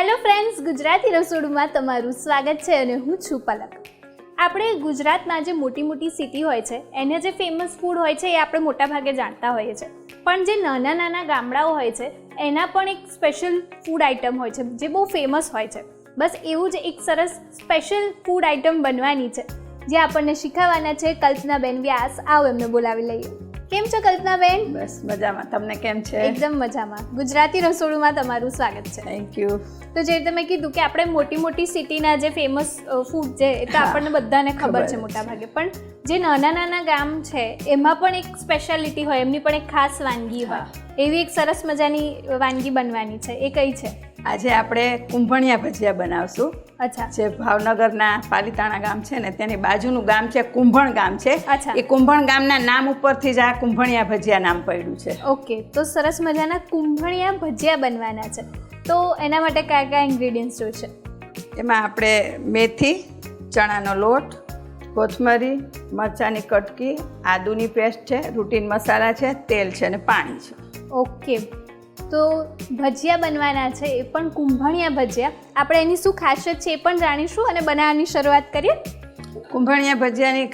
Hello friends, Gujarati રસોડુમાં તમારું સ્વાગત છે અને હું છું પલક. આપણે ગુજરાતમાં જે મોટી મોટી સિટી હોય છે એને જે ફેમસ ફૂડ હોય છે એ આપણે મોટાભાગે જાણતા હોઈએ છીએ, પણ જે નાના નાના ગામડાઓ હોય છે એના પણ એક સ્પેશિયલ ફૂડ આઇટમ હોય છે જે બહુ ફેમસ હોય છે. બસ એવું જ એક સરસ સ્પેશિયલ ફૂડ આઇટમ બનવાની છે જે આપણને શીખવવાના છે કલ્પનાબેન વ્યાસ. આવો એમને બોલાવી લઈએ. કેમ છો કલ્પનાબેન? બસ મજામાં. તમને કેમ છે? એકદમ મજામાં. ગુજરાતી રસોડુમાં તમારું સ્વાગત છે. Thank you. તો જે તમે કીધું કે આપણે મોટી મોટી સિટીના જે ફેમસ ફૂડ છે એ તો આપણને બધાને ખબર છે મોટા ભાગે, પણ જે નાના નાના ગામ છે એમાં પણ એક સ્પેશિયાલિટી હોય, એમની પણ એક ખાસ વાનગી હોય. એવી એક સરસ મજાની વાનગી બનવાની છે. એ કઈ છે? આજે આપણે કુંભણિયા ભજીયા બનાવશું. અચ્છા. જે ભાવનગરના પાલીતાણા ગામ છે ને તેની બાજુનું ગામ છે, કુંભણ ગામ છે. અચ્છા. એ કુંભણ ગામના નામ ઉપરથી જ આ કુંભણિયા ભજીયા નામ પડ્યું છે. ઓકે, તો સરસ મજાના કુંભણિયા ભજીયા બનવાના છે. તો એના માટે કયા કયા ઇન્ગ્રેડિયન્ટ્સ જોઈશે? એમાં આપણે મેથી, ચણાનો લોટ, કોથમરી, મરચાંની કટકી, આદુની પેસ્ટ છે, રૂટીન મસાલા છે, તેલ છે અને પાણી છે. ઓકે, તો ભજીયા બનવાના છે, એ પણ કુંભણિયા ભજીયા. આપણે એની શું ખાસિયત છે એ પણ જાણીશું અને બનાવવાની શરૂઆત કરીએ. કુંભણિયા ભજીયાની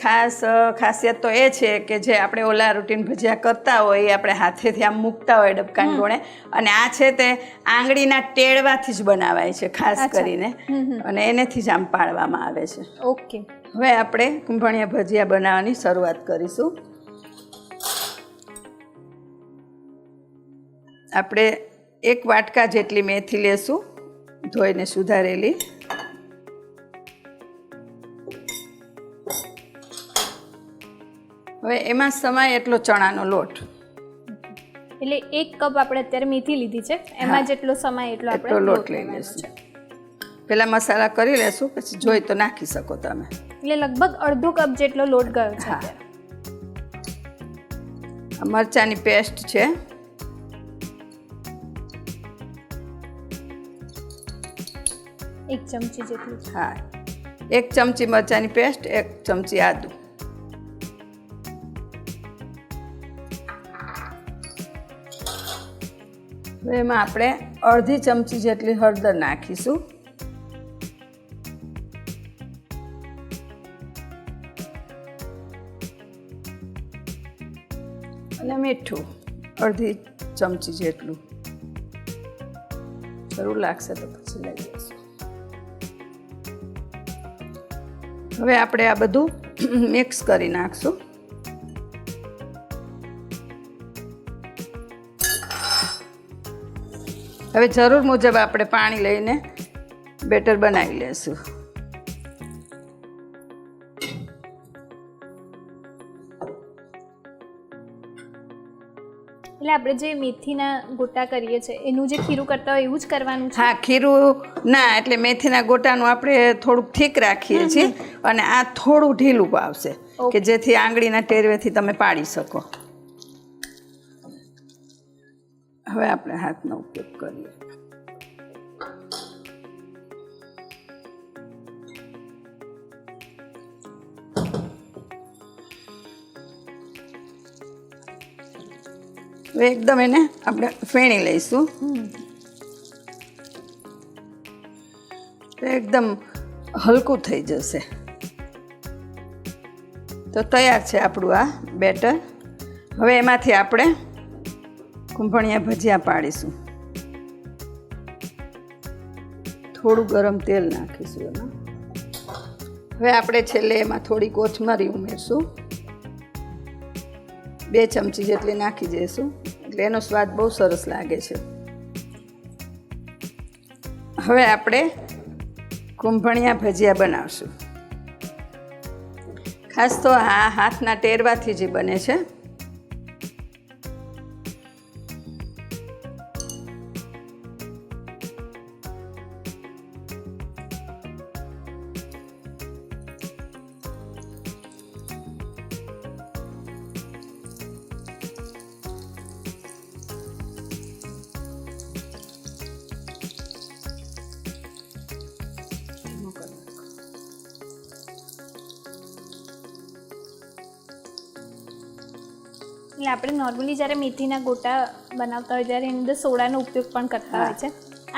ખાસિયત તો એ છે કે જે આપણે ઓલા રૂટીન ભજીયા કરતા હોય એ આપણે હાથેથી આમ મૂકતા હોય ડબકાની ગોળે, અને આ છે તે આંગળીના ટેળવાથી જ બનાવાય છે ખાસ કરીને, અને એનેથી જ આમ પાડવામાં આવે છે. ઓકે, હવે આપણે કુંભણિયા ભજીયા બનાવવાની શરૂઆત કરીશું. આપણે 1 વાટકા જેટલી મેથી લેશું, ધોઈને સુધારેલી. હવે એમાં સમાય એટલો ચણાનો લોટ, એટલે 1 કપ આપણે અત્યારે મેથી લીધી છે, એમાં જેટલો સમાય એટલો આપણે લોટ લઈ લેશું. પેલા મસાલા કરી લેશું, પછી જોઈ તો નાખી શકો તમે. એટલે લગભગ અડધો કપ જેટલો લોટ ગયો છે. મરચાંની પેસ્ટ છે, એક ચમચી જેટલું. હા, 1 ચમચી મરચાંની પેસ્ટ, 1 ચમચી આદુ. હવે એમાં આપણે અડધી ચમચી જેટલી હળદર નાખીશું. અને મીઠું અડધી ચમચી જેટલું. જરૂર લાગશે તો પછી લઈ લઈશું. હવે આપણે આ બધું મિક્સ કરી નાખશું. હવે જરૂર મુજબ આપણે પાણી લઈને બેટર બનાવી લેશું. એટલે આપણે જે મેથીના ગોટા કરીએ છીએ એનું જે ખીરું કરતા હોય એવું જ કરવાનું છે? હા, ખીરું ના, એટલે મેથીના ગોટાનું આપણે થોડુંક ઠીક રાખીએ છીએ અને આ થોડું ઢીલું આવશે કે જેથી આંગળીના ટેરવેથી તમે પાડી શકો. હવે આપણે હાથનો ઉપયોગ કરીએ. હવે એકદમ એને આપણે ફેણી લઈશું. એકદમ હલકું થઈ જશે. તો તૈયાર છે આપણું આ બેટર. હવે એમાંથી આપણે કુંભણિયા ભજીયા પાડીશું. થોડું ગરમ તેલ નાખીશું એમાં. હવે આપણે છેલ્લે એમાં થોડી કોથમરી ઉમેરશું. 2 ચમચી જેટલી નાખી દઈશું, એટલે એનો સ્વાદ બહુ સરસ લાગે છે. હવે આપણે કુંભણિયા ભજીયા બનાવશું. ખાસ તો આ હાથના ટેરવાથી જે બને છે. એટલે આપણે નોર્મલી જ્યારે મેથીના ગોટા બનાવતા હોય ત્યારે એની અંદર સોડાનો ઉપયોગ પણ કરતા હોય છે.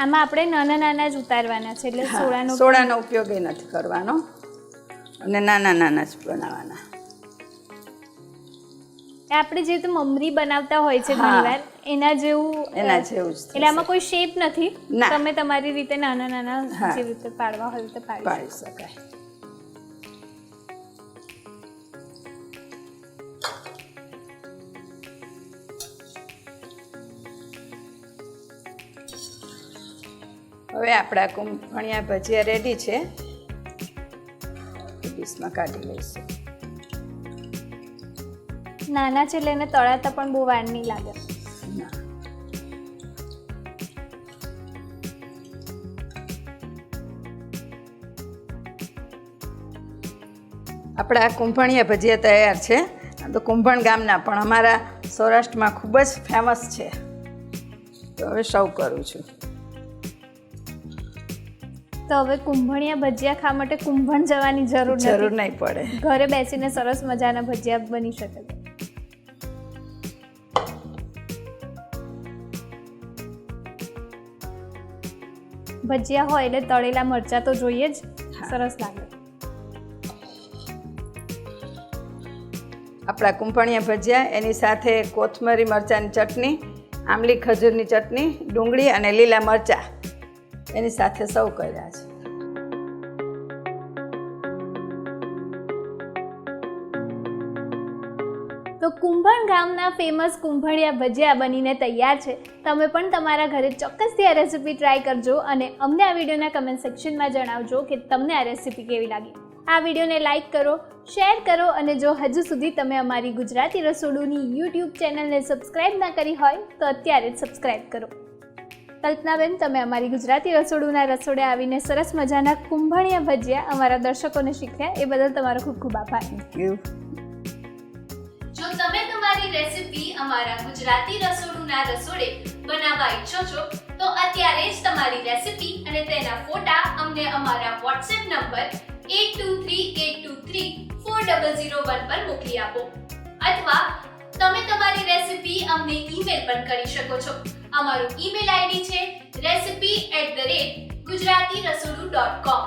આમાં આપણે નાના નાના જ ઉતારવાના છે એટલે સોડાનો ઉપયોગ એ નથી કરવાનો અને નાના નાના જ બનાવવાના. આપણે જે રીતે મમરી બનાવતા હોય છે ઘણીવાર એના જેવું જ એટલે આમાં કોઈ શેપ નથી. તમે તમારી રીતે નાના નાના જે રીતે પાડવા હોય તો પાડી શકાય. હવે આપણા કુંભણિયા ભજીયા રેડી છે. ડીશમાં કાઢી લઈશું. નાના છે એટલે એને તળાતા પણ બહુ વાર નહીં લાગે. આપણા કુંભણિયા ભજીયા તૈયાર છે. તો કુંભણ ગામના પણ અમારા સૌરાષ્ટ્રમાં ખૂબ જ ફેમસ છે. તો હવે સર્વ કરું છું. તો હવે કુંભણિયા ભજીયા ખાવા માટે કુંભણ જવાની જરૂર નહીં પડે. ઘરે બેસીને સરસ મજાના ભજીયા બની શકે. ભજીયા હોય એટલે તળેલા મરચાં તો જોઈએ જ, સરસ લાગે. આપણા કુંભણિયા ભજીયા એની સાથે કોથમરી મરચાંની ચટણી, આંબલી ખજૂરની ચટણી, ડુંગળી અને લીલા મરચાં એની સાથે સર્વ કર્યા છે. તો કુંભણ ગામના ફેમસ કુંભણિયા ભજીયા બનીને તૈયાર છે. તમે પણ તમારા ઘરે ચોક્કસથી આ રેસીપી ટ્રાય કરજો અને અમને આ વિડીયોના કમેન્ટ સેક્શનમાં જણાવજો કે તમને આ રેસીપી કેવી લાગી. આ વિડીયોને લાઇક કરો, શેર કરો અને જો હજુ સુધી તમે અમારી ગુજરાતી રસોડુની યુટ્યુબ ચેનલને સબસ્ક્રાઈબ ના કરી હોય તો અત્યારે જ સબસ્ક્રાઈબ કરો. કલ્પનાબેન, તમે અમારી ગુજરાતી રસોડુના રસોડે આવીને સરસ મજાના કુંભણિયા ભજીયા અમારા દર્શકોને શીખ્યા એ બદલ તમારો ખૂબ ખૂબ આભાર. Thank you. જો તમે તમારી રેસીપી અમારા ગુજરાતી રસોડુના રસોડે બનાવવા ઈચ્છો છો તો અત્યારે જ તમારી રેસીપી અને તેના ફોટા અમને અમારા WhatsApp નંબર 8238234001 પર મોકલી આપો અથવા તમે તમારી રેસીપી અમને ઈમેલ પણ કરી શકો છો. અમારું ઈમેલ આઈડી છે recipe@gujaratirasodhu.com.